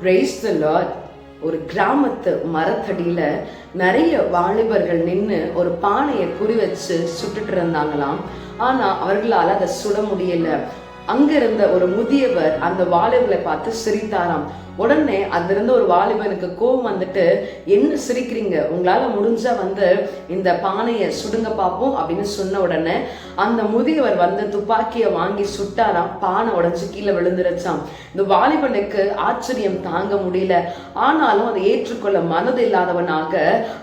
Praise the Lord. ஒரு கிராமத்து மரத்தடியில நிறைய வாலிபர்கள் நின்று ஒரு பானையை குறி வச்சு சுட்டுட்டு இருந்தாங்களாம். ஆனா அவர்களால் அதை சுட முடியல. அங்க இருந்த ஒரு முதியவர் அந்த வாலிபர்களை பார்த்து சிரித்தாராம். உடனே அதுல இருந்த ஒரு வாலிபனுக்கு கோபம் வந்துட்டு, என்ன சிரிக்கிறீங்க, உங்களால முடிஞ்சா இந்த பானையை சுடுங்க பார்ப்போம் அப்படின்னு சொன்ன உடனே அந்த முதியவர் துப்பாக்கியை வாங்கி சுட்டாராம். பானை உடைஞ்சு கீழே விழுந்துருச்சாம். இந்த வாலிபனுக்கு ஆச்சரியம் தாங்க முடியல. ஆனாலும் அதை ஏற்றுக்கொள்ள மனது இல்லாதவனாக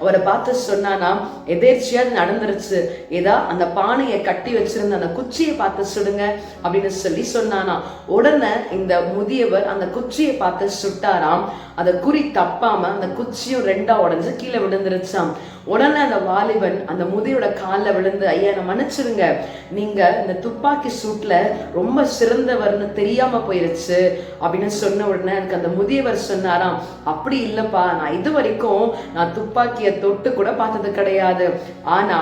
அவரை பார்த்து சொன்னானா, எதேர்ச்சியா நடந்துருச்சு, ஏதா அந்த பானையை கட்டி வச்சிருந்த அந்த குச்சியை பார்த்து சுடுங்க அப்படின்னு சொல்லி சொன்னானா. உடனே இந்த முதியவர் அந்த குச்சியை பார்த்து சுட்டாராம். அந்த குறி தப்பாம அந்த குச்சியும் ரெண்டா உடைஞ்சு கீழே விழுந்துருச்சாம். உடனே அந்த வாலிபன் அந்த முதியோட காலில் விழுந்து, ஐயா நான் மன்னிச்சிருங்க, நீங்க இந்த துப்பாக்கி சூட்ல ரொம்ப சிறந்தவர்னு தெரியாம போயிருச்சு அப்படின்னு சொன்ன உடனே எனக்கு அந்த முதியவர் சொன்னாராம், அப்படி இல்லப்பா, நான் இது வரைக்கும் நான் துப்பாக்கியை தொட்டு கூட பார்த்தது கிடையாது. ஆனா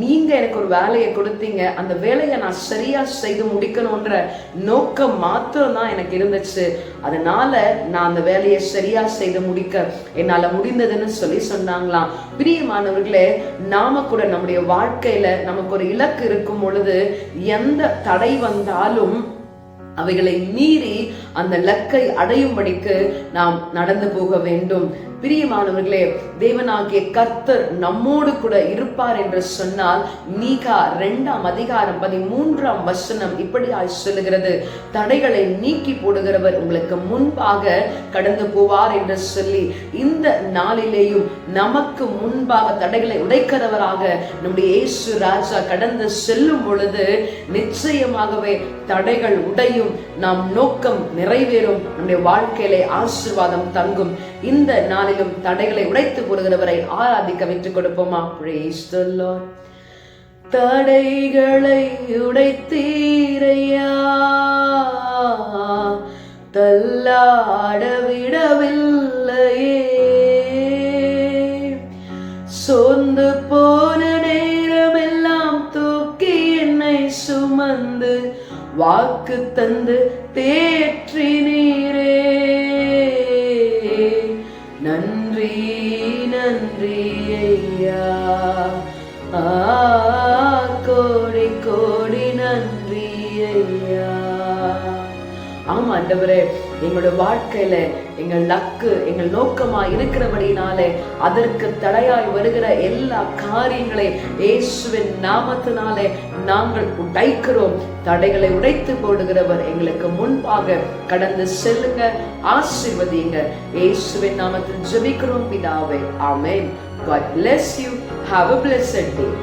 நீங்க எனக்கு ஒரு வேலையை கொடுத்தீங்க, அந்த வேலையை நான் சரியா செய்து முடிக்கணும்ன்ற நோக்கம் மாத்திரம் தான் எனக்கு இருந்துச்சு. அதனால நான் அந்த வேலையை சரியா செய்து முடிக்க என்னால முடிந்ததுன்னு சொல்லி சொன்னாங்களாம். பிரியமானவர்களே, நாம கூட நம்முடைய வாழ்க்கையில நமக்கு ஒரு இலக்கு இருக்கும் பொழுது எந்த தடை வந்தாலும் அவைகளை மீறி அந்த இலக்கை அடையும்படிக்கு நாம் நடந்து போக வேண்டும். பிரியமானவர்களே, தேவனாகிய கர்த்தர் நம்மோடு கூட இருப்பார் என்று சொன்னால் மீகா 2:13 இப்படி சொல்லுகிறது, தடைகளை நீக்கி போடுகிறவர் உங்களுக்கு முன்பாக கடந்து போவார் என்று சொல்லி, இந்த நாளிலேயும் நமக்கு முன்பாக தடைகளை உடைக்கிறவராக நம்முடைய இயேசு ராஜா கடந்து செல்லும் பொழுது நிச்சயமாகவே தடைகள் உடையும், நாம் நோக்கம் நிறைவேறும், நம்முடைய வாழ்க்கையிலே ஆசீர்வாதம் தங்கும். இந்த நாளிலும் தடைகளை உடைத்து போடுகிறவரை ஆராதிக்க விட்டுக் கொடுப்போமா? Praise the Lord. தடைகளை உடைத்தீரையா, தள்ளாட விடவில்லையே, சோர்ந்து போன நேரமெல்லாம் தூக்கி என்னை சுமந்து வாக்கு தந்து தேற்றினீரே, நன்றி நன்றி ஐயா, கோடி கோடி நன்றி ஐயா. ஆமா ஆண்டவரே, எங்களுடைய வாழ்க்கையில எங்கள் லக்கு எங்கள் நோக்கமா இருக்கிறபடினாலே அதற்கு தடையாய் வருகிற எல்லா காரியங்களை இயேசுவின் நாமத்தினாலே நாங்கள் உடைக்கிறோம். தடைகளை உடைத்து போடுகிறவர் எங்களுக்கு முன்பாக கடந்து செல்லுங்க, ஆசீர்வதிங்க. இயேசுவின் நாமத்தில் ஜெபிக்கிறோம் பிதாவே, ஆமென். God bless you. Have a blessed day.